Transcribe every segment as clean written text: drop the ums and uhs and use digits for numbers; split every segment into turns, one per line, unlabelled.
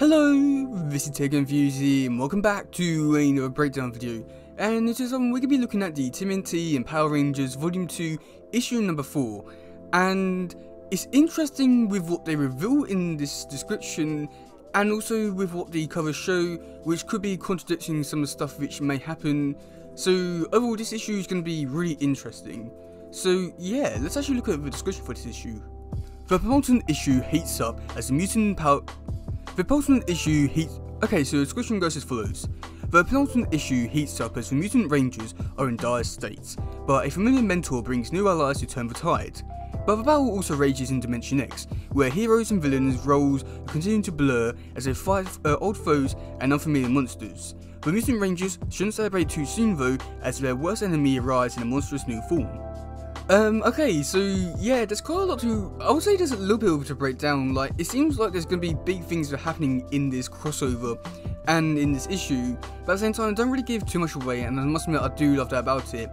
Hello, this is teddygaming and welcome back to another breakdown video. And this is we're going to be looking at the TMNT and Power Rangers Volume 2 issue number 4. And it's interesting with what they reveal in this description and also with what the covers show, which could be contradicting some of the stuff which may happen. So overall this issue is going to be really interesting. So yeah, let's actually look at the description for this issue. The Mutant issue heats up as the mutant power... Okay, so the description goes as follows. The penultimate issue heats up as the mutant rangers are in dire straits, but a familiar mentor brings new allies to turn the tide. But the battle also rages in Dimension X, where heroes and villains' roles continue to blur as they fight old foes and unfamiliar monsters. The mutant rangers shouldn't celebrate too soon though, as their worst enemy arrives in a monstrous new form. Okay, so yeah, there's quite a lot I would say there's a little bit to break down. Like, it seems like there's going to be big things that are happening in this crossover and in this issue, but at the same time, I don't really give too much away, and I must admit, I do love that about it.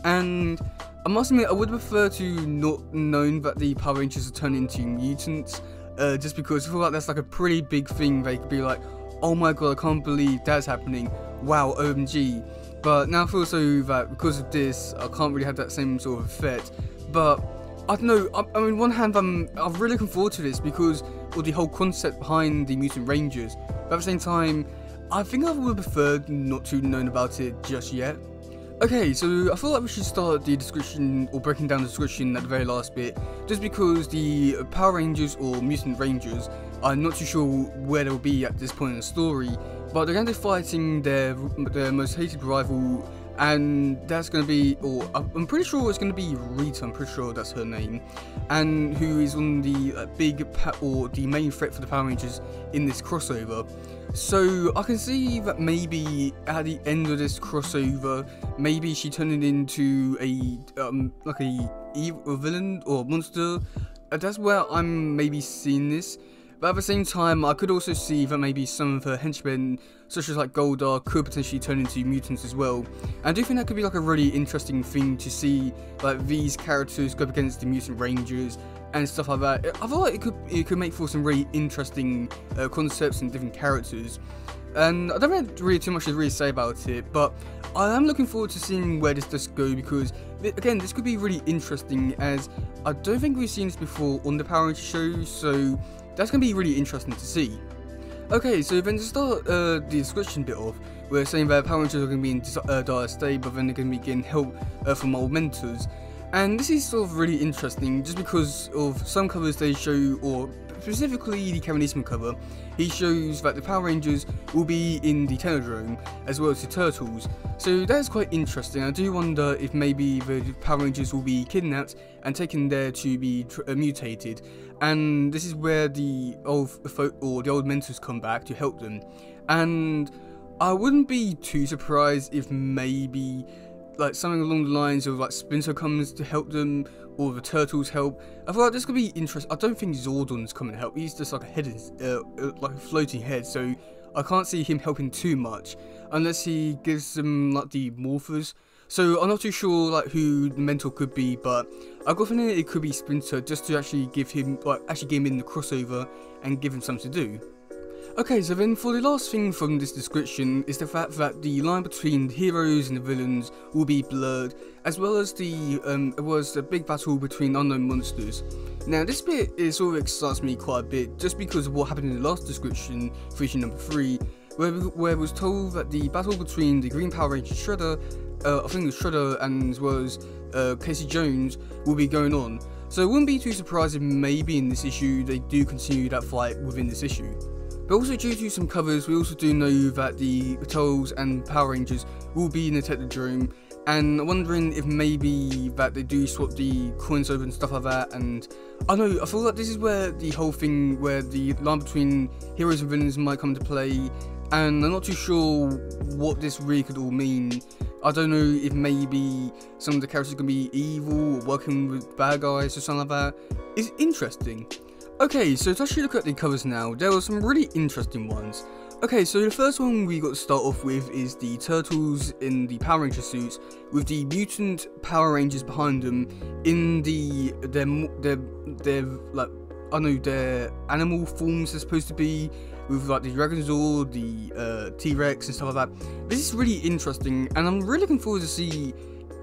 And I must admit, I would prefer to not known that the Power Rangers are turned into mutants, just because I feel like that's like a pretty big thing. They could be like, oh my god, I can't believe that's happening, wow, OMG. But now I feel so that because of this, I can't really have that same sort of effect. But I don't know. I mean, on one hand, I'm really looking forward to this because of the whole concept behind the Mutant Rangers. But at the same time, I think I would prefer not to know about it just yet. Okay, so I feel like we should start the description or breaking down the description at the very last bit, just because the Power Rangers or Mutant Rangers, I'm not too sure where they'll be at this point in the story, but they're going to be fighting their most hated rival, and that's going to be, or I'm pretty sure it's going to be Rita, I'm pretty sure that's her name, and who is on the the main threat for the Power Rangers in this crossover. So I can see that maybe at the end of this crossover, maybe she turned into a like a villain or monster. That's where I'm maybe seeing this. But at the same time, I could also see that maybe some of her henchmen, such as like Goldar, could potentially turn into mutants as well. And I do think that could be like a really interesting thing to see, like these characters go up against the Mutant Rangers and stuff like that. I feel like it could make for some really interesting concepts and different characters. And I don't have really too much to really say about it, but I am looking forward to seeing where this does go, because again, this could be really interesting, as I don't think we've seen this before on the Power Rangers show, so that's going to be really interesting to see. Okay, so then to start the description bit off, we're saying that Power Rangers are going to be in dire state, but then they're going to be getting help from old mentors. And this is sort of really interesting, just because of some covers they show, or specifically the Kevin Eastman cover, he shows that the Power Rangers will be in the Teddygaming, as well as the Turtles. So that is quite interesting. I do wonder if maybe the Power Rangers will be kidnapped and taken there to be mutated. And this is where the old mentors come back to help them. And I wouldn't be too surprised if maybe like something along the lines of like Splinter comes to help them, or the Turtles help. I feel like this could be interesting. I don't think Zordon's coming to help. He's just like a head, like a floating head, so I can't see him helping too much unless he gives them like the morphers. So I'm not too sure like who the mentor could be, but I've got a feeling it could be Splinter, just to actually give him get him in the crossover and give him something to do. Okay, so then for the last thing from this description is the fact that the line between the heroes and the villains will be blurred, as well as the big battle between unknown monsters. Now this bit sort of excites me quite a bit, just because of what happened in the last description for issue number 3, where it was told that the battle between the Green Power Ranger Shredder, I think it was Shredder, and as well as Casey Jones will be going on. So I wouldn't be too surprised if maybe in this issue they do continue that fight within this issue. But also due to some covers, we also do know that the Turtles and Power Rangers will be in the Teddygaming, and I'm wondering if maybe that they do swap the coins over and stuff like that. And I don't know, I feel like this is where the whole thing, where the line between heroes and villains might come to play, and I'm not too sure what this really could all mean. I don't know if maybe some of the characters are going to be evil or working with bad guys or something like that. It's interesting. Okay, so to actually look at the covers now, there were some really interesting ones. Okay, so the first one we got to start off with is the Turtles in the Power Ranger suits, with the mutant Power Rangers behind them in their like I know their animal forms are supposed to be, with like the Dragonzord, the T-Rex and stuff like that. This is really interesting, and I'm really looking forward to see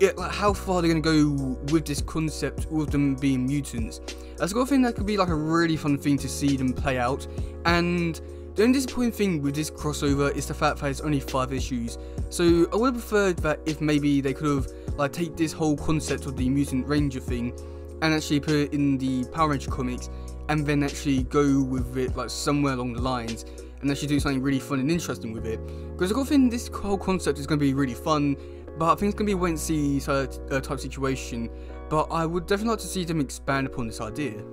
like how far they're going to go with this concept with them being mutants. As I think that could be like a really fun thing to see them play out. And the only disappointing thing with this crossover is the fact that it's only 5 issues. So I would have preferred that if maybe they could have like take this whole concept of the Mutant Ranger thing and actually put it in the Power Ranger comics, and then actually go with it like somewhere along the lines and actually do something really fun and interesting with it. Because I think this whole concept is going to be really fun, but I think it's going to be a wait and see type situation. But I would definitely like to see them expand upon this idea.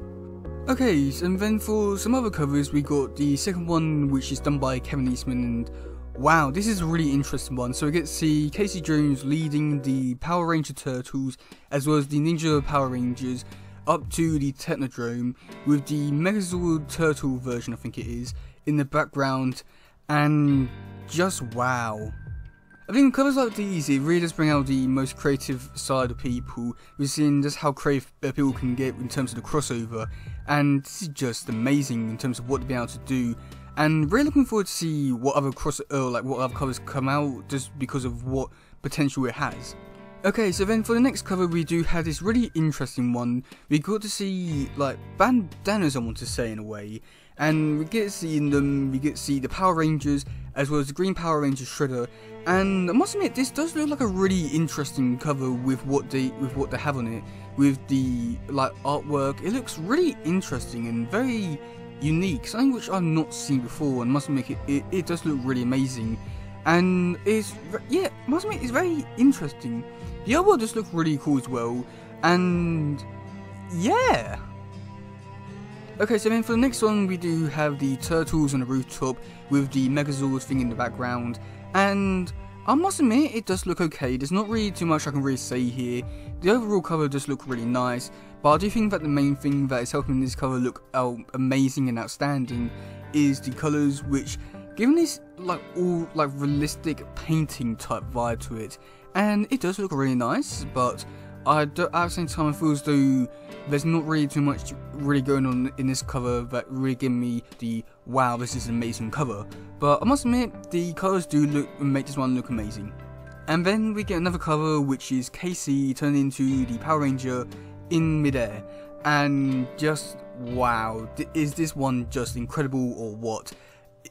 Okay, and then for some other covers, we got the second one, which is done by Kevin Eastman, and wow, this is a really interesting one. So we get to see Casey Jones leading the Power Ranger Turtles, as well as the Ninja Power Rangers, up to the Technodrome, with the Megazord Turtle version, I think it is, in the background, and just wow. I think covers like these, it really does bring out the most creative side of people. We've seen just how creative people can get in terms of the crossover, and this is just amazing in terms of what they've been able to do. And really looking forward to see what other what other covers come out, just because of what potential it has. Okay, so then for the next cover, we do have this really interesting one. We got to see like bandanas, I want to say, in a way, and we get to see in them, we get to see the Power Rangers as well as the Green Power Ranger Shredder. And I must admit, this does look like a really interesting cover with what they have on it, with the like artwork. It looks really interesting and very unique, something which I've not seen before, and must admit it does look really amazing. And it's, yeah, must admit, it's very interesting. The artwork does look really cool as well, and yeah. Okay, so then for the next one, we do have the Turtles on the rooftop with the Megazord thing in the background, and I must admit, it does look okay. There's not really too much I can really say here. The overall cover does look really nice, but I do think that the main thing that is helping this cover look amazing and outstanding is the colours, which giving this like all like realistic painting type vibe to it, and it does look really nice. But at the same time, I feel as though there's not really too much really going on in this cover that really give me the wow, this is an amazing cover. But I must admit, the colours do make this one look amazing. And then we get another cover, which is Casey turning into the Power Ranger in midair, and just wow, is this one just incredible or what?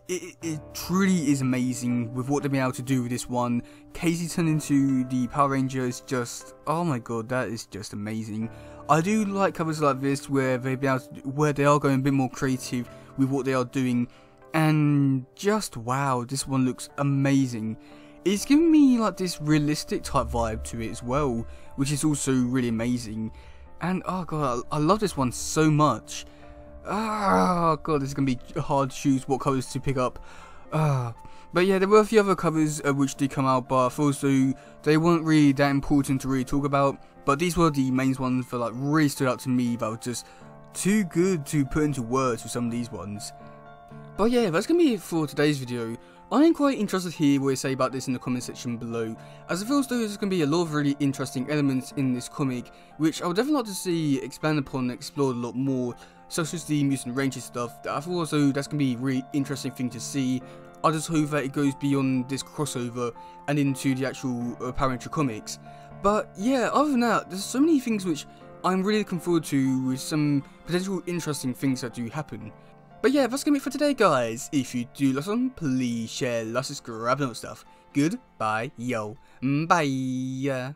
It truly is amazing with what they've been able to do with this one. Casey turned into the Power Ranger is just, oh my god, that is just amazing. I do like covers like this where they are going a bit more creative with what they are doing, and just wow, this one looks amazing. It's giving me like this realistic type vibe to it as well, which is also really amazing. And oh god, I love this one so much. Oh god, this is going to be hard to choose what covers to pick up. But yeah, there were a few other covers which did come out, but I feel as though they weren't really that important to really talk about. But these were the main ones that like really stood out to me, that were just too good to put into words for some of these ones. But yeah, that's going to be it for today's video. I am quite interested to hear what you say about this in the comment section below, as I feel as though there's going to be a lot of really interesting elements in this comic, which I would definitely like to see expand upon and explored a lot more, such as the Mutant Ranger stuff. I feel as though that's going to be a really interesting thing to see. I just hope that it goes beyond this crossover and into the actual Power Ranger comics. But yeah, other than that, there's so many things which I'm really looking forward to, with some potential interesting things that do happen. But yeah, that's going to be it for today, guys. If you do like something, please share, like, subscribe, and all that stuff. Goodbye, yo. Bye.